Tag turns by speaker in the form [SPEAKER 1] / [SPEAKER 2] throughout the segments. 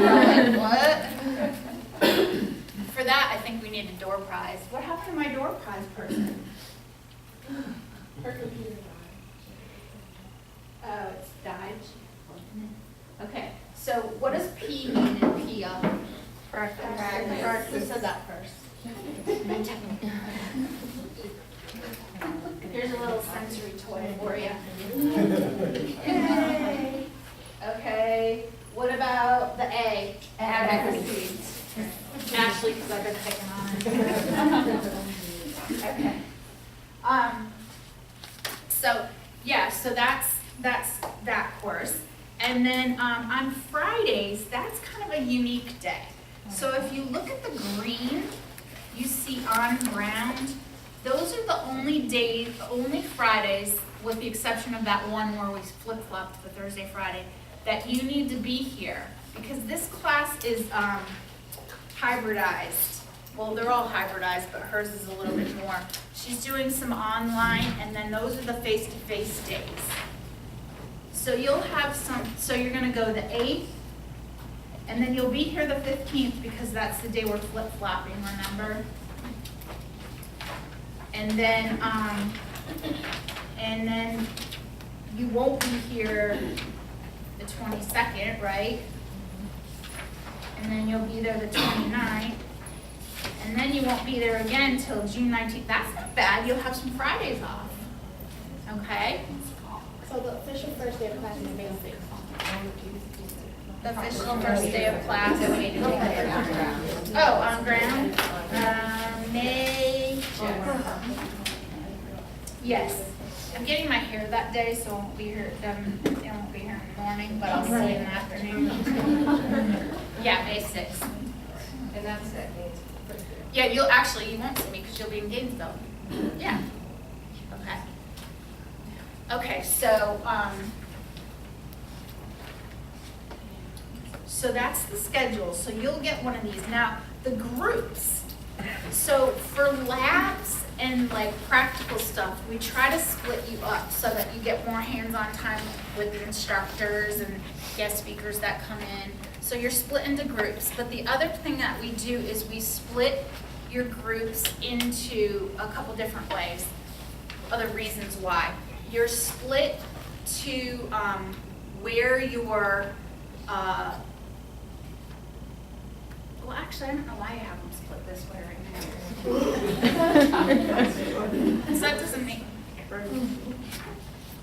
[SPEAKER 1] Like, what? For that, I think we need a door prize. What happened to my door prize person?
[SPEAKER 2] Her computer died.
[SPEAKER 1] Oh, it's died. Okay, so what does P mean in PIA? Practice. Who said that first? Here's a little sensory toy for you. Yay! Okay, what about the A? Advocacy. Ashley, because I've been picking on it. Okay. So yeah, so that's that course. And then on Fridays, that's kind of a unique day. So if you look at the green, you see on ground, those are the only Fridays, with the exception of that one where we flip-flopped the Thursday, Friday, that you need to be here. Because this class is hybridized. Well, they're all hybridized, but hers is a little bit more. She's doing some online, and then those are the face-to-face days. So you'll have so you're gonna go the 8th, and then you'll be here the 15th because that's the day we're flip-flopping, remember? And then you won't be here the 22nd, right? And then you'll be there the 29th. And then you won't be there again till June 19th. That's not bad. You'll have some Fridays off. Okay?
[SPEAKER 2] So the official first day of class is May 6th.
[SPEAKER 1] The official first day of class. Oh, on ground? May. Yes. I'm getting my hair that day, so I won't be here. It won't be here in the morning, but I'll see you in the afternoon. Yeah, May 6th.
[SPEAKER 3] And that's it.
[SPEAKER 1] Yeah, you won't see me because you'll be in Gainesville. Yeah. Okay. Okay, so that's the schedule. So you'll get one of these. Now, the groups. So for labs and like practical stuff, we try to split you up so that you get more hands-on time with the instructors and guest speakers that come in. So you're split into groups. But the other thing that we do is we split your groups into a couple different ways. Other reasons why. You're split to where your, well actually I don't know why you have them split this way right now. So that doesn't make,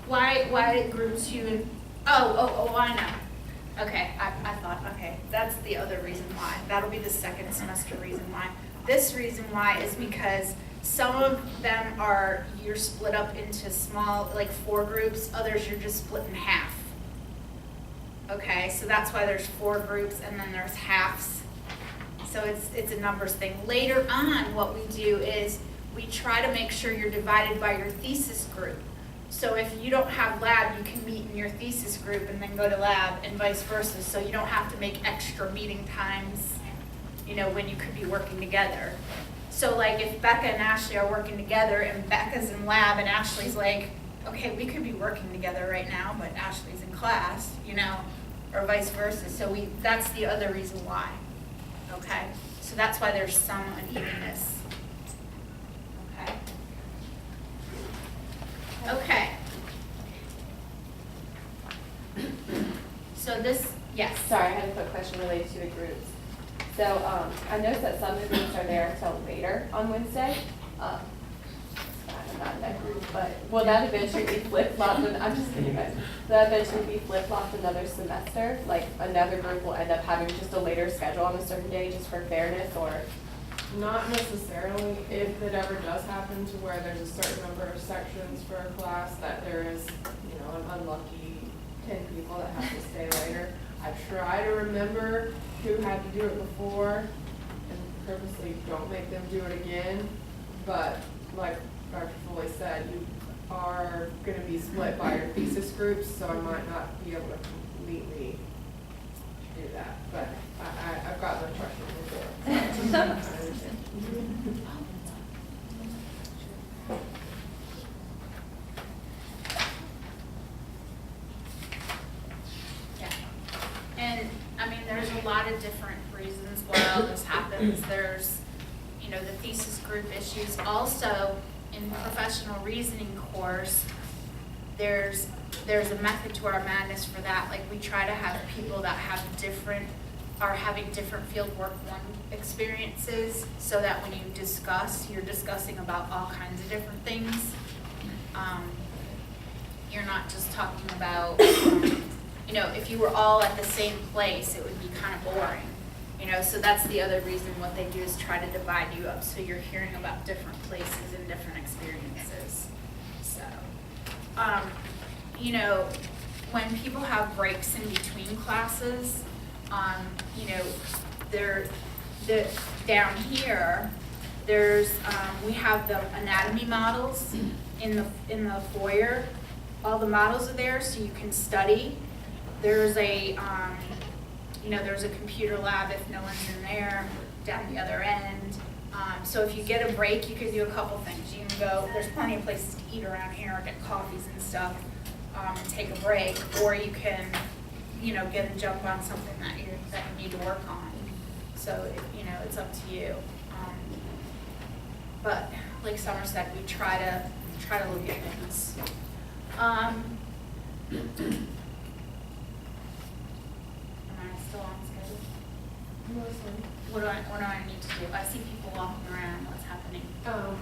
[SPEAKER 1] why groups you, oh, I know. Okay, I thought, okay, that's the other reason why. That'll be the second semester reason why. This reason why is because some of them you're split up into small, like 4 groups, others you're just split in half. Okay, so that's why there's 4 groups and then there's halves. So it's a numbers thing. Later on, what we do is we try to make sure you're divided by your thesis group. So if you don't have lab, you can meet in your thesis group and then go to lab and vice versa. So you don't have to make extra meeting times, when you could be working together. So like if Becca and Ashley are working together and Becca's in lab and Ashley's like, okay, we could be working together right now, but Ashley's in class, or vice versa. So that's the other reason why, okay? So that's why there's some unevenness, okay? Okay. So yes.
[SPEAKER 3] Sorry, I had a quick question related to the groups. So I noticed that some of the groups are there until later on Wednesday. I'm not in that group, but will that eventually be flip-flopped? I'm just kidding, guys. Will that eventually be flip-flopped another semester? Like another group will end up having just a later schedule on a certain day just for fairness, or?
[SPEAKER 2] Not necessarily. If it ever does happen to where there's a certain number of sections for a class that there is, an unlucky 10 people that have to stay later, I try to remember who had to do it before and purposely don't make them do it again. But like Dr. Foley said, you are going to be split by your thesis groups, so I might not be able to completely do that. But I've got no trust in before.
[SPEAKER 1] Yeah. And I mean, there's a lot of different reasons why all this happens. There's, you know, the thesis group issues. Also, in professional reasoning course, there's a method to our madness for that. Like, we try to have people that are having different field work one experiences, so that when you discuss, you're discussing about all kinds of different things. You're not just talking about, you know, if you were all at the same place, it would be kind of boring. You know, so that's the other reason what they do is try to divide you up, so you're hearing about different places and different experiences. So, you know, when people have breaks in between classes, you know, down here, we have the anatomy models in the foyer. All the models are there, so you can study. There's a, you know, there's a computer lab if no one's in there, down the other end. So if you get a break, you can do a couple things. You can go, there's plenty of places to eat around here, get coffees and stuff, and take a break. Or you can, you know, get a jump on something that you need to work on. So, you know, it's up to you. But like Summer said, we try to look at things. Am I still on schedule? What do I need to do? I see people walking around. What's happening?
[SPEAKER 2] Well,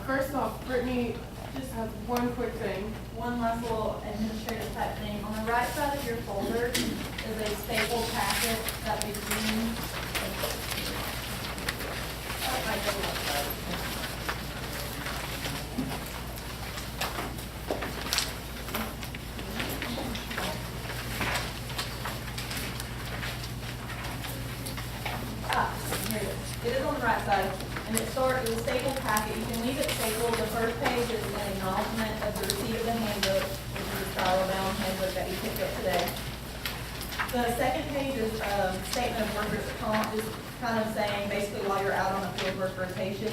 [SPEAKER 2] first off, Brittany, just have one quick thing.
[SPEAKER 4] One last little administrative type thing. On the right side of your folder is a stapled packet that between. That might go left side. Here it is. It is on the right side, and it starts with a stapled packet. You can leave it stapled. The first page is an acknowledgement of the receipt of the handbook, which is the spiral-bound handbook that you picked up today. The second page is a statement of workers' comp, just kind of saying basically while you're out on a field work rotation,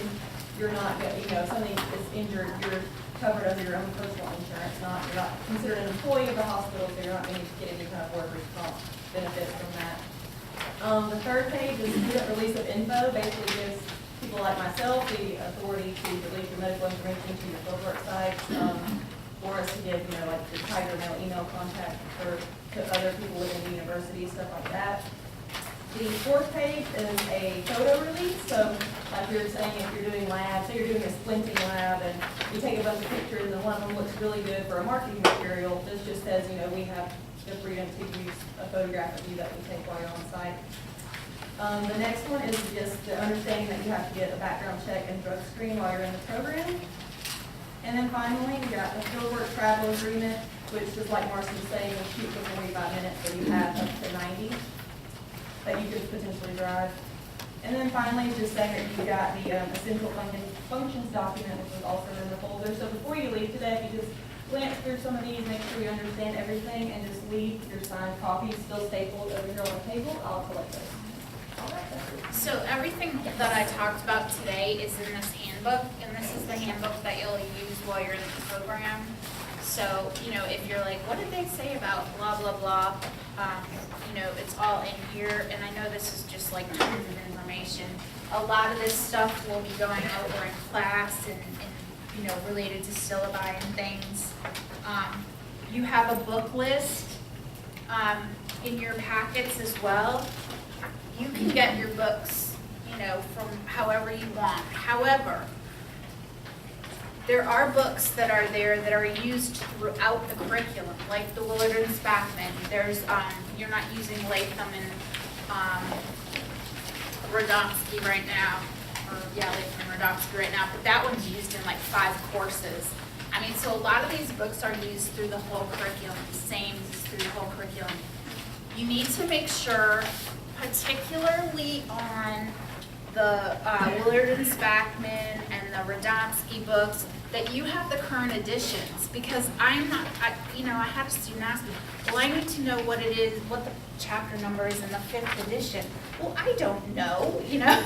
[SPEAKER 4] you're not going, you know, if something is injured, you're covered under your own personal insurance. You're not considered an employee of the hospital, so you're not going to get any kind of workers' comp benefits from that. The third page is student release of info. Basically gives people like myself the authority to release your medical information to your fieldwork sites, or us to give, you know, like the Tiger Mail email contact to other people within the university, stuff like that. The fourth page is a photo release. So like we were saying, if you're doing labs, say you're doing a splinting lab and you take a bunch of pictures and one of them looks really good for a marketing material, this just says, you know, we have the freedom to use a photograph of you that we take while you're on site. The next one is just the understanding that you have to get a background check and drug screen while you're in the program. And then finally, we got the fieldwork travel agreement, which is like Marcy was saying, will shoot for 45 minutes, so you have up to 90 that you could potentially drive. And then finally, just saying that you got the essential functions document, which was also in the folder. So before you leave today, if you just glance through some of these, make sure you understand everything, and just leave your signed copies still stapled over here on the table. I'll collect those.
[SPEAKER 1] So everything that I talked about today is in this handbook, and this is the handbook that you'll use while you're in the program. So, you know, if you're like, what did they say about blah, blah, blah, you know, it's all in here, and I know this is just like tons of information. A lot of this stuff will be going over in class and you know, related to syllabi and things. You have a book list in your packets as well. You can get your books, you know, from however you want. However, there are books that are there that are used throughout the curriculum, like the Willard and Spackman. There's, you're not using Latham and Radomski right now, or yeah, Latham and Radomski right now, but that one's used in like 5 courses. I mean, so a lot of these books are used through the whole curriculum, the same as through the whole curriculum. You need to make sure, particularly on the Willard and Spackman and the Radomski books, that you have the current editions, because I'm not, you know, I had a student ask me, well, I need to know what it is, what the chapter number is in the 5th edition. Well, I don't know, you know.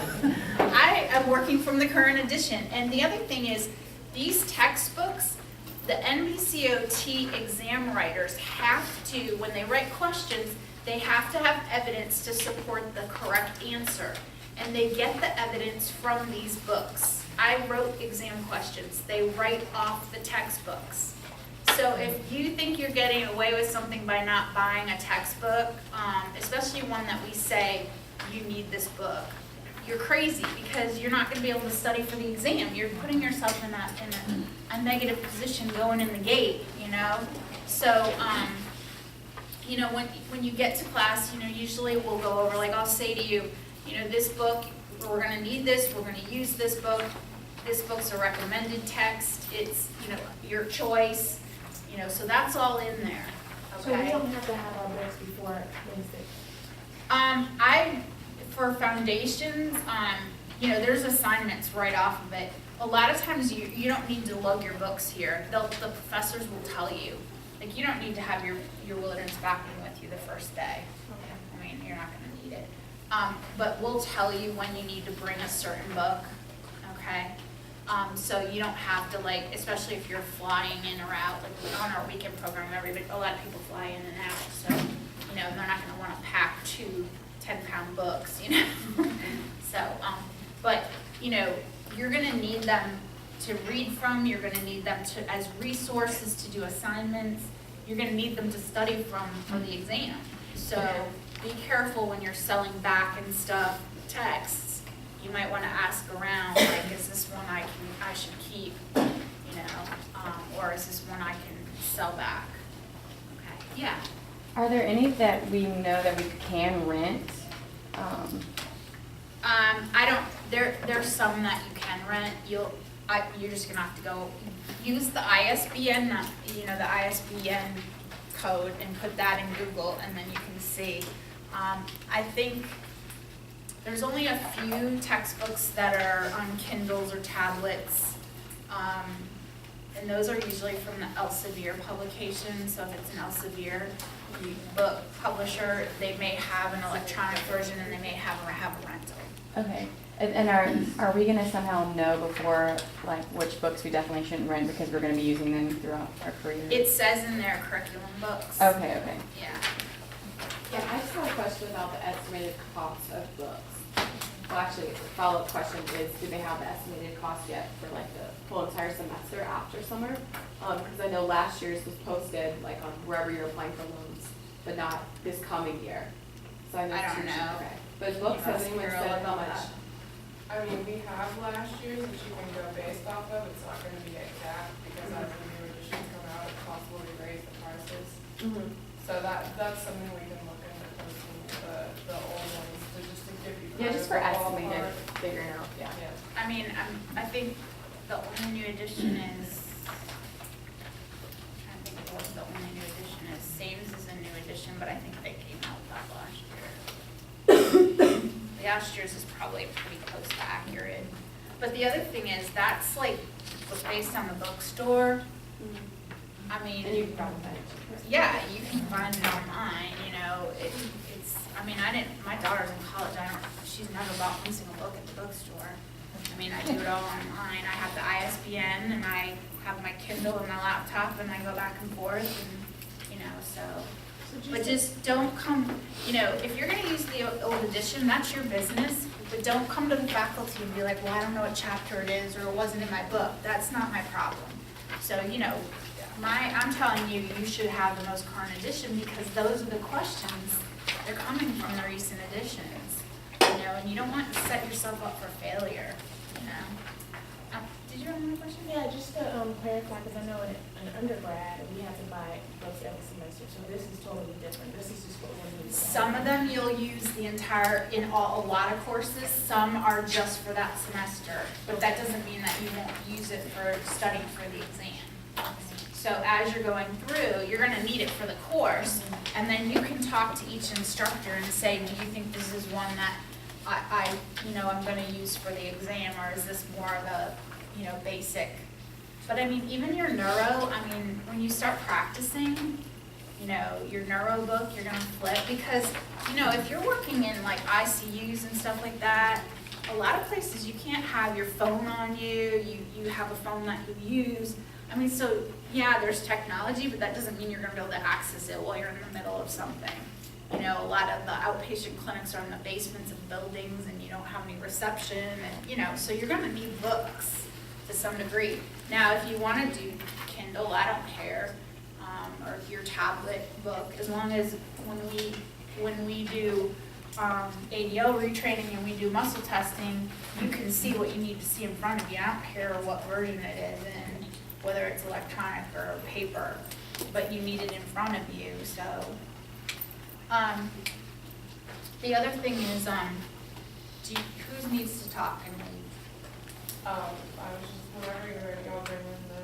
[SPEAKER 1] I am working from the current edition. And the other thing is, these textbooks, the NBCOT exam writers have to, when they write questions, they have to have evidence to support the correct answer. And they get the evidence from these books. I wrote exam questions. They write off the textbooks. So if you think you're getting away with something by not buying a textbook, especially one that we say, you need this book, you're crazy, because you're not gonna be able to study for the exam. You're putting yourself in a negative position going in the gate, you know? So, you know, when you get to class, you know, usually we'll go over, like I'll say to you, you know, this book, we're gonna need this, we're gonna use this book. This book's a recommended text, it's, you know, your choice, you know, so that's all in there, okay?
[SPEAKER 5] So we don't have to have our books before Wednesday?
[SPEAKER 1] For foundations, you know, there's assignments right off of it. A lot of times you don't need to lug your books here. The professors will tell you. Like, you don't need to have your wilderness backing with you the first day. I mean, you're not gonna need it. But we'll tell you when you need to bring a certain book, okay? So you don't have to, like, especially if you're flying in or out, like on our weekend program, a lot of people fly in and out, so, you know, they're not gonna wanna pack 2 10-pound books, you know? So, but, you know, you're gonna need them to read from, you're gonna need them to, as resources to do assignments, you're gonna need them to study from for the exam. So be careful when you're selling back and stuff, texts, you might wanna ask around, like, is this one I should keep, you know, or is this one I can sell back? Okay, yeah.
[SPEAKER 3] Are there any that we know that we can rent?
[SPEAKER 1] There's some that you can rent. You're just gonna have to go use the ISBN, you know, the ISBN code, and put that in Google, and then you can see. I think there's only a few textbooks that are on Kindles or tablets, and those are usually from the Elsevier publication. So if it's an Elsevier book publisher, they may have an electronic version, and they may have a rental.
[SPEAKER 3] Okay, and are we gonna somehow know before, like, which books we definitely shouldn't rent because we're gonna be using them throughout our career?
[SPEAKER 1] It says in their curriculum books.
[SPEAKER 3] Okay, okay.
[SPEAKER 1] Yeah.
[SPEAKER 2] Yeah, I just have a question about the estimated cost of books. Well, actually, the follow-up question is, do they have the estimated cost yet for like the whole entire semester after summer? Because I know last year's was posted like on wherever you're applying for loans, but not this coming year. So I
[SPEAKER 1] don't know.
[SPEAKER 2] Okay. But books, has anyone said how much?
[SPEAKER 6] I mean, we have last year's, which you can go based off of, it's not gonna be exact, because as the new editions come out, it's possible to raise the prices.
[SPEAKER 2] Mm-hmm.
[SPEAKER 6] So that's something we can look into, posting the old ones, to just to give you.
[SPEAKER 2] Yeah, just for
[SPEAKER 6] kind of a
[SPEAKER 2] estimated
[SPEAKER 6] ballpark.
[SPEAKER 2] figuring out, yeah.
[SPEAKER 6] Yeah.
[SPEAKER 1] I mean, I think the only new edition is, I think it was the only new edition is, Sames is a new edition, but I think they came out with that last year. Last year's is probably pretty close to accurate. But the other thing is, that's like based on the bookstore. I mean.
[SPEAKER 2] And you can probably find it.
[SPEAKER 1] Yeah, you can find it online, you know, it's, I mean, my daughter's in college, she's never bought one single book at the bookstore. I mean, I do it all online, I have the ISBN, and I have my Kindle and my laptop, and I go back and forth, and, you know, so. But just don't come, you know, if you're gonna use the old edition, that's your business, but don't come to the faculty and be like, well, I don't know what chapter it is, or it wasn't in my book, that's not my problem. So, you know, I'm telling you, you should have the most current edition, because those are the questions, they're coming from the recent editions, you know, and you don't want to set yourself up for failure, you know. Did you have another question?
[SPEAKER 5] Yeah, just to clarify, because I know in undergrad, we have to buy books every semester, so this is totally different. This is just what we're doing.
[SPEAKER 1] Some of them you'll use the entire, a lot of courses, some are just for that semester, but that doesn't mean that you won't use it for studying for the exam. So as you're going through, you're gonna need it for the course, and then you can talk to each instructor and say, do you think this is one that I'm gonna use for the exam, or is this more of a, basic? But I mean, even your neuro, when you start practicing, your neuro book, you're gonna flip, because, if you're working in like ICUs and stuff like that, a lot of places you can't have your phone on you, you have a phone that you use. So yeah, there's technology, but that doesn't mean you're gonna be able to access it while you're in the middle of something. you know, a lot of the outpatient clinics are in the basements of buildings and you don't have any reception and, you know, so you're gonna need books to some degree. Now, if you wanna do Kindle, I don't care, or your tablet book, as long as when we do ADL retraining and we do muscle testing, you can see what you need to see in front of you. I don't care what version it is and whether it's electronic or paper, but you need it in front of you, so. The other thing is, who needs to talk and leave?
[SPEAKER 6] I was just, whenever you're ready, I'll bring in the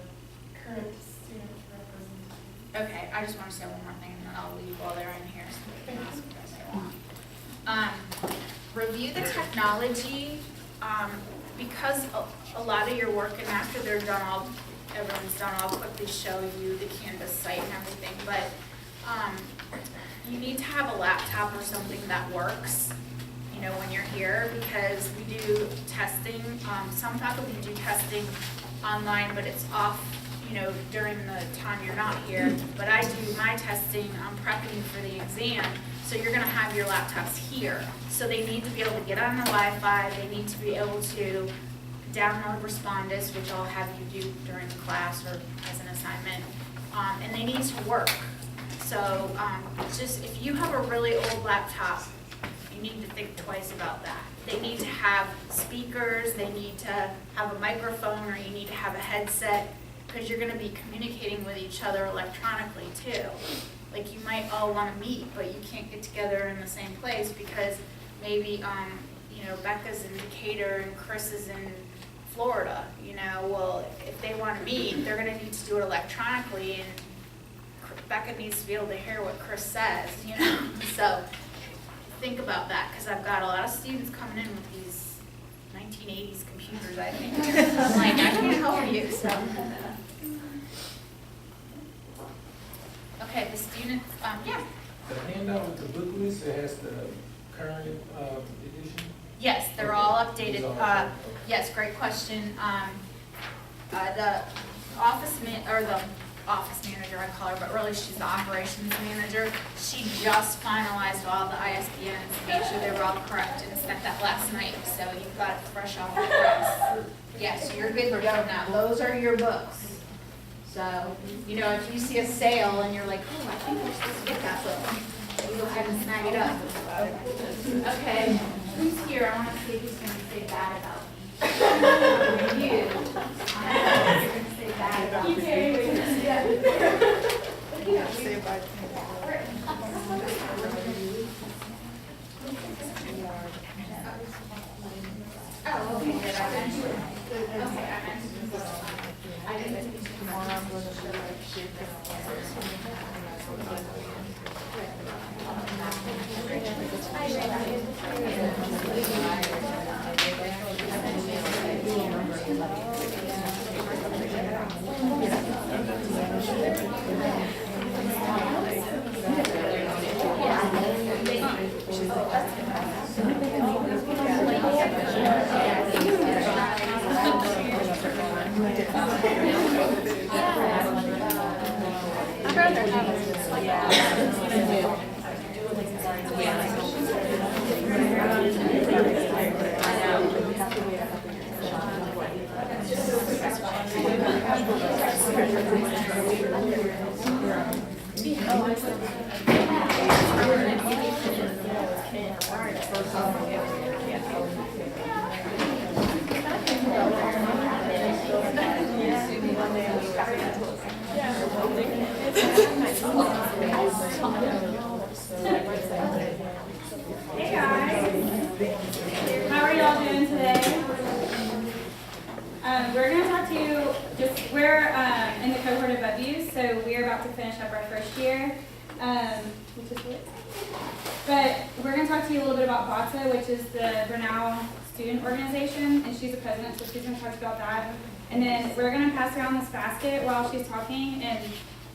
[SPEAKER 6] current student representative.
[SPEAKER 1] Okay, I just want to say one more thing and then I'll leave while they're in here so they can ask what they want. Review the technology, because a lot of your work, and after they're done, everyone's done, I'll quickly show you the Canvas site and everything, but you need to have a laptop or something that works, you know, when you're here, because we do testing, some faculty do testing online, but it's off, you know, during the time you're not here, but I do my testing, I'm prepping for the exam, so you're gonna have your laptops here. So they need to be able to get on the Wi-Fi, they need to be able to download Respondus, which I'll have you do during the class or as an assignment, and they need to work. So just if you have a really old laptop, you need to think twice about that. They need to have speakers, they need to have a microphone, or you need to have a headset, because you're going to be communicating with each other electronically too. Like you might all want to meet, but you can't get together in the same place because maybe you know, Becca's in Decatur and Chris is in Florida. You know, well, if they want to meet, they're going to need to do it electronically, and Becca needs to be able to hear what Chris says. You know, so think about that, because I've got a lot of students coming in with these 1980s computers. I think I'm like, I can't help you. So. Okay, the students, yeah.
[SPEAKER 7] The handout with the book list, it has the current edition?
[SPEAKER 1] Yes, they're all updated.
[SPEAKER 7] These are all-
[SPEAKER 1] Yes, great question. The office manager, I call her, but really she's the operations manager. She just finalized all the ISBNs, made sure they were all correct, and sent that last night, so you've got it fresh off the press. Yes, you're good to go now. Those are your books. So, you know, if you see a sale and you're like, oh, I think we're supposed to get that book, you go ahead and snag it up. Okay, who's here? I want to see who's going to say bad about me. You. You're going to say bad about me.
[SPEAKER 6] Say bye to me.
[SPEAKER 1] Oh, okay, did I mention it? Okay, I mentioned it. I didn't.
[SPEAKER 3] I'd rather have it like that.
[SPEAKER 8] Hey guys, how are y'all doing today? We're going to talk to you, we're in the cohort of abuse, so we're about to finish up our first year, which is really exciting. But we're going to talk to you a little bit about BATA, which is the Brunel Student Organization, and she's the president, so she's going to talk about that. And then we're going to pass around this basket while she's talking, and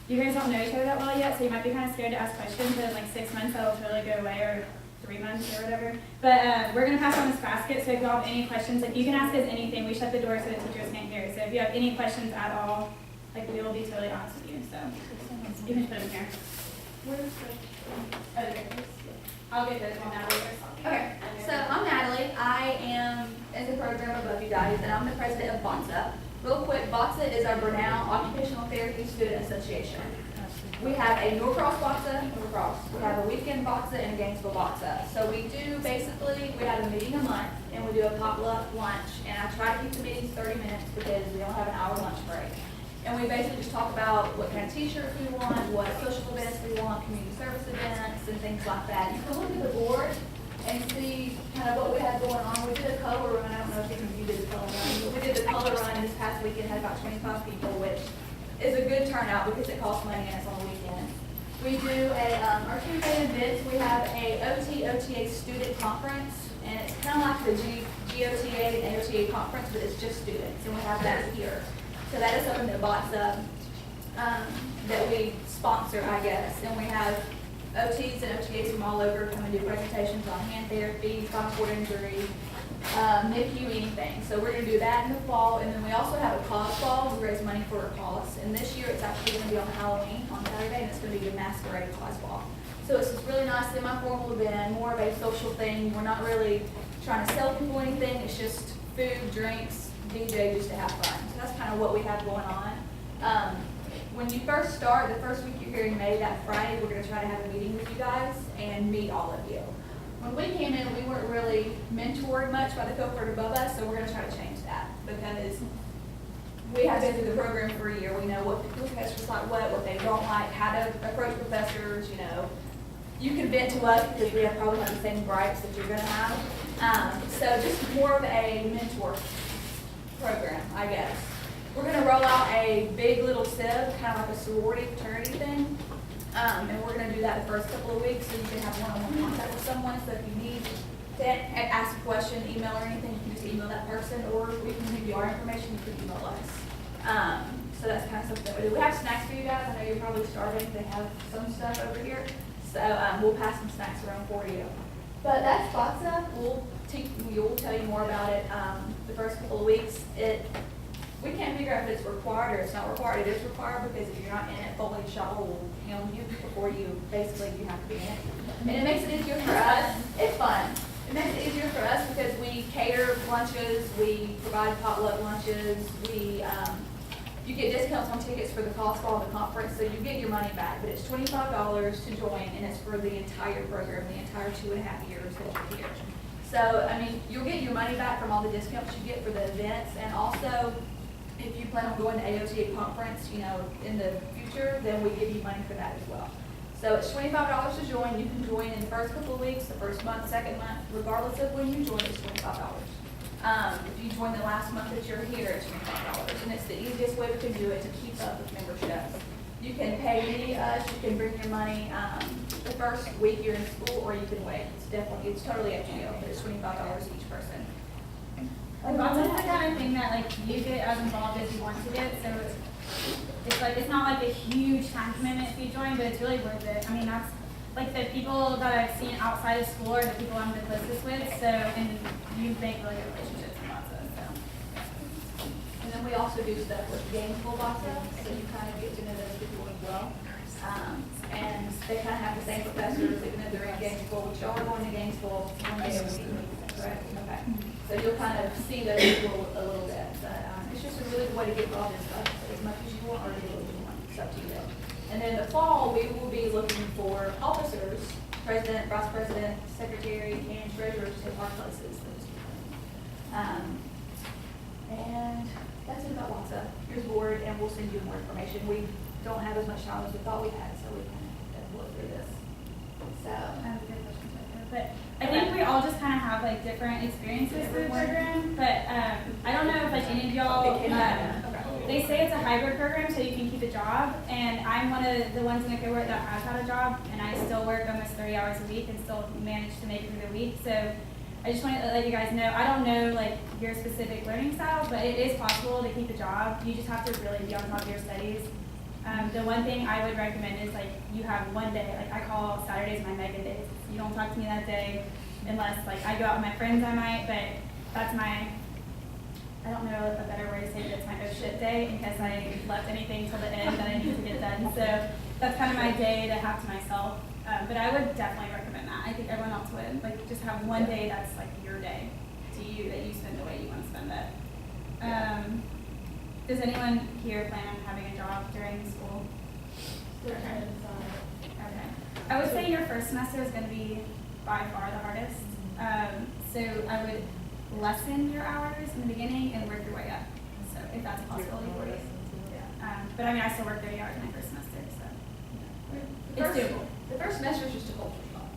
[SPEAKER 8] you guys don't know each other that well yet, so you might be kind of scared to ask questions, but in like 6 months that'll totally go away, or 3 months or whatever. But we're going to pass on this basket, so if you all have any questions, like you can ask us anything. We shut the door so the teachers can't hear. So if you have any questions at all, like we will be totally honest with you. So you can put them here. Where's the, oh, there it is. I'll get those while Natalie goes.
[SPEAKER 9] Okay, so I'm Natalie. I am in the program above you guys, and I'm the president of BOTSA. Real quick, BOTSA is our Bernal Occupational Therapy Student Association. We have a Norcross BOTSA, Norcross. We have a weekend BOTSA and a Gainesville BOTSA. So we do basically, we have a meeting a month, and we do a potluck lunch. And I try to keep the meetings 30 minutes because we don't have an hour lunch break. And we basically just talk about what kind of t-shirts we want, what social events we want, community service events, and things like that. You can look at the board and see kind of what we have going on. We did a color run. I don't know if you did the color run, but we did the color run this past weekend, had about 25 people, which is a good turnout because it costs money and it's on the weekend. We do our Tuesday events. We have a OTA student conference, and it's kind of like the GOTA and OTA conference, but it's just students, and we have that here. So that is something that BOTSA, that we sponsor, I guess, and we have OTs and OTAs from all over come and do presentations on hand therapy, spinal cord injury, NICU, anything. So we're going to do that in the fall, and then we also have a cause ball. We raise money for a cause, and this year it's actually going to be on Halloween on Saturday, and it's going to be the masquerade cause ball. So it's this really nice semi-formal event, more of a social thing. We're not really trying to sell people anything. It's just food, drinks, DJ, just to have fun. So that's kind of what we have going on. When you first start, the first week you're here in May, that Friday, we're going to try to have a meeting with you guys and meet all of you. When we came in, we weren't really mentored much by the cohort above us, so we're going to try to change that because we have been through the program for a year. We know what the professors like, what they don't like, how to approach professors, you know. You can vent to us because we have probably have the same gripes that you're going to have. So just more of a mentor program, I guess. We're going to roll out a big little SIB, kind of like a sorority fraternity thing. And we're going to do that the first couple of weeks so you can have one-on-one contact with someone. So if you need to ask a question, email or anything, you can just email that person, or we can give you our information, you can email us. So that's kind of something that we do. We have snacks for you guys. I know you're probably starving. They have some stuff over here. So we'll pass some snacks around for you. But that's BOTSA. We'll tell you more about it the first couple of weeks. We can't figure out if it's required or it's not required. It is required because if you're not in it, fully shot will hound you before you have to be in it. And it makes it easier for us. It's fun. It makes it easier for us because we cater lunches, we provide potluck lunches, you get discounts on tickets for the cost of the conference, so you get your money back. But it's $25 to join, and it's for the entire program, the entire 2.5 years that you're here. So, I mean, you'll get your money back from all the discounts you get for the events, and also, if you plan on going to AOTA conference, you know, in the future, then we give you money for that as well. So it's $25 to join. You can join in the first couple of weeks, the first month, second month, regardless of when you join, it's $25. If you join the last month that you're here, it's $25. And it's the easiest way we can do it to keep up with memberships. You can pay us, you can bring your money the first week you're in school, or you can wait. It's totally up to you, but it's $25 each person.
[SPEAKER 8] And BOTSA is the kind of thing that like you get as involved as you want to get, so it's not like a huge time commitment if you join, but it's really worth it. I mean, that's like the people that I've seen outside of school are the people I'm the closest with, so, and you make really good relationships in BOTSA, so.
[SPEAKER 9] And then we also do stuff with Gainesville BOTSA, so you kind of get to know those people as well. And they kind of have the same professors, even though they're in Gainesville, which y'all are going to Gainesville one day a week, correct? Okay. So you'll kind of see those people a little bit, but it's just a really good way to get involved in stuff, as much as you want or as little as you want. It's up to you. And then in the fall, we will be looking for officers, president, vice president, secretary, and treasurers to take our places. And that's it about BOTSA. Here's the board, and we'll send you more information. We don't have as much time as we thought we had, so we kind of blow through this. So.
[SPEAKER 8] I have a good question later, but I think we all just kind of have like different experiences through the program, but I don't know if like any of y'all, they say it's a hybrid program so you can keep a job, and I'm one of the ones in the cohort that has had a job, and I still work almost 30 hours a week and still manage to make it through the week. So I just want to let you guys know, I don't know like your specific learning style, but it is possible to keep a job. You just have to really be on top of your studies. The one thing I would recommend is like you have one day, like I call Saturdays my mega days. You don't talk to me that day unless like I go out with my friends, I might, but that's my, I don't know a better way to say it, it's my oh shit day in case I left anything till the end that I need to get done. So that's kind of my day to have to myself. But I would definitely recommend that. I think everyone else would, like, just have one day that's like your day to you, that you spend the way you want to spend it. Does anyone here plan on having a job during school? Okay. I would say your first semester is going to be by far the hardest. So I would lessen your hours in the beginning and work your way up. So if that's a possibility for you. But I mean, I still work 30 hours in my first semester, so it's doable.
[SPEAKER 9] The first semester is just a culture shock.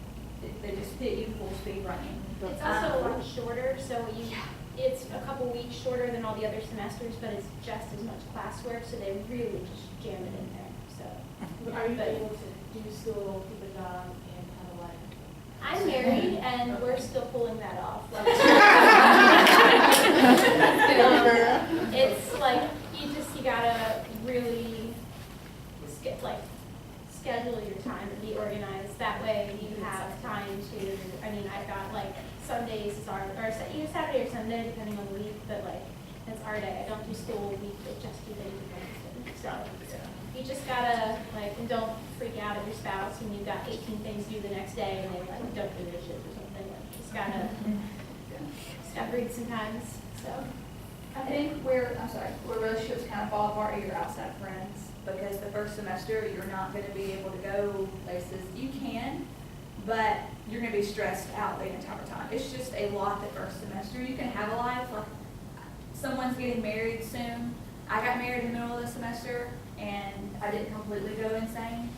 [SPEAKER 9] They just hit you full speed running.
[SPEAKER 5] It's also a lot shorter, so it's a couple weeks shorter than all the other semesters, but it's just as much classwork, so they really just jam it in there, so.
[SPEAKER 6] Are you able to do school, keep a job, and have a life?
[SPEAKER 5] I'm married, and we're still pulling that off. It's like, you gotta really schedule your time and be organized. That way you have time to, I mean, I've got like Sundays is our, or either Saturday or Sunday, depending on the week, but like, it's our day. I don't do school week, but just do days of Wednesday. So you just gotta, like, and don't freak out at your spouse when you've got 18 things to do the next day and they like don't do their shit or something. Like, just gotta breathe sometimes, so.
[SPEAKER 9] I think where relationships kind of fall apart are your outside friends, because the first semester, you're not gonna be able to go places. You can, but you're gonna be stressed out the entire time. It's just a lot the first semester. You can have a life, like, someone's getting married soon. I got married in the middle of the semester, and I didn't completely go insane,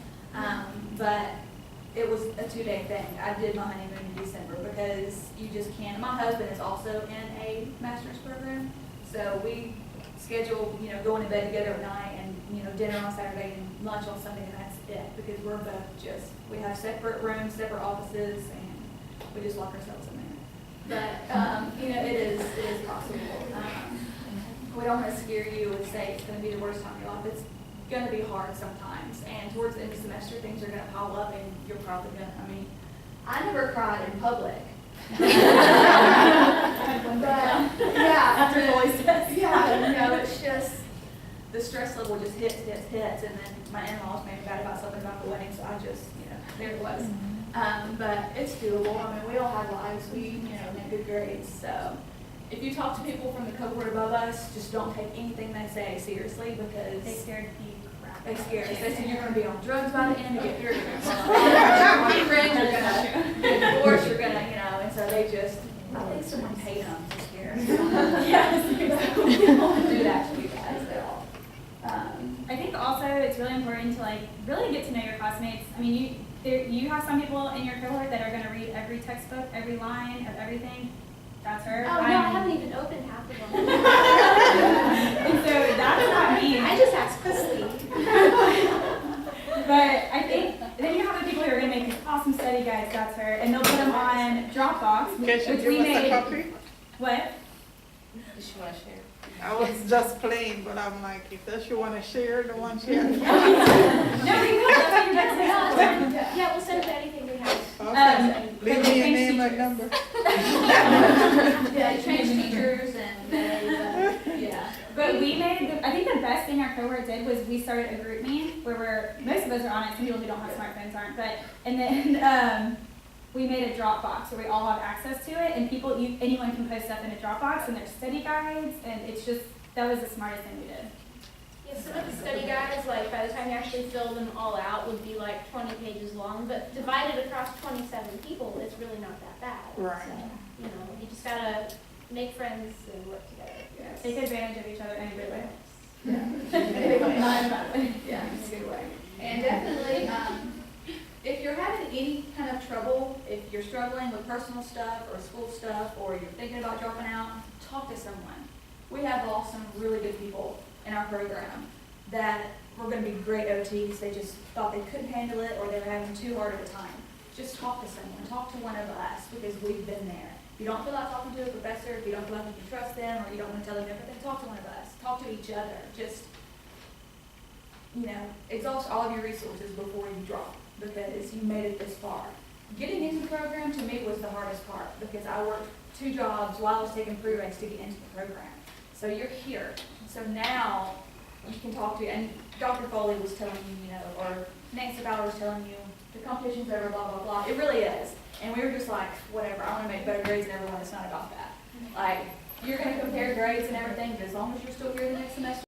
[SPEAKER 9] but it was a 2-day thing. I did my honeymoon in December because you just can't. My husband is also in a master's program, so we schedule, going to bed together at night and, dinner on Saturday and lunch on Sunday, and that's it, because we're both we have separate rooms, separate offices, and we just lock ourselves in there. But, it is possible. We don't want to scare you and say it's going to be the worst time of your life. It's going to be hard sometimes, and towards the end of the semester, things are going to pile up, and you're probably going to, I never cried in public. But,
[SPEAKER 8] After voice test.
[SPEAKER 9] Yeah, it's just, the stress level just hits, and then my in-laws made me bad about something about the wedding, so I just, there it was. But it's doable. We all have lives. We, make good grades, so. If you talk to people from the cohort above us, just don't take anything they say seriously, because
[SPEAKER 8] They scared you crap.
[SPEAKER 9] they scare us. They say you're going to be on drugs by the end of it. You're going to your friends are going to get divorced. You're going to, and so they just, I think someone paid them to scare us. Yes, exactly. They don't do that to you guys at all.
[SPEAKER 8] I think also it's really important to really get to know your classmates. You have some people in your cohort that are going to read every textbook, every line of everything. That's her.
[SPEAKER 5] Oh, no, I haven't even opened half of them.
[SPEAKER 8] And so that's not me.
[SPEAKER 5] I just asked quickly.
[SPEAKER 8] But I think then you have the people who are going to make these awesome study guides. That's her, and they'll put them on Dropbox, which we made. What?
[SPEAKER 6] Does she want to share?
[SPEAKER 10] I was just playing, but I'm like, if does she want to share the one she has?
[SPEAKER 8] No, we will. That's what you're next to.
[SPEAKER 5] Yeah, we'll send you anything we have.
[SPEAKER 10] Okay. Leave me a name and number.
[SPEAKER 9] Yeah, they change teachers and they,
[SPEAKER 8] But we made, I think the best thing our cohort did was we started a group meet where most of us are on it. Some people who don't have smartphones aren't, and then we made a Dropbox where we all have access to it, and anyone can post stuff in a Dropbox, and there's study guides, and that was the smartest thing we did.
[SPEAKER 5] Yeah, some of the study guides, by the time you actually fill them all out, would be 20 pages long, but divided across 27 people, it's really not that bad.
[SPEAKER 10] Right.
[SPEAKER 5] So, you just gotta make friends and work together.
[SPEAKER 9] Yes.
[SPEAKER 8] Take advantage of each other in a good way.
[SPEAKER 9] Yeah.
[SPEAKER 8] Not in a bad way.
[SPEAKER 9] Yeah, in a good way. And definitely, if you're having any kind of trouble, if you're struggling with personal stuff or school stuff, or you're thinking about dropping out, talk to someone. We have some really good people in our program that were going to be great OTs. They just thought they couldn't handle it, or they were having too hard of a time. Just talk to someone. Talk to one of us, because we've been there. If you don't feel like talking to a professor, if you don't feel like you can trust them, or you don't want to tell them everything, talk to one of us. Talk to each other. Just, exhaust all of your resources before you drop, because you made it this far. Getting into the program, to me, was the hardest part, because I worked 2 jobs while I was taking pre-regs to get into the program. So you're here. So now you can talk to, and Dr. Foley was telling you, or Nancy Fowler was telling you to the competition's over, blah, blah, blah. It really is. And we were just like, whatever, I wanna make better grades than everyone, it's not about that. Like, you're gonna compare grades and everything, but as long as you're still here the next semester,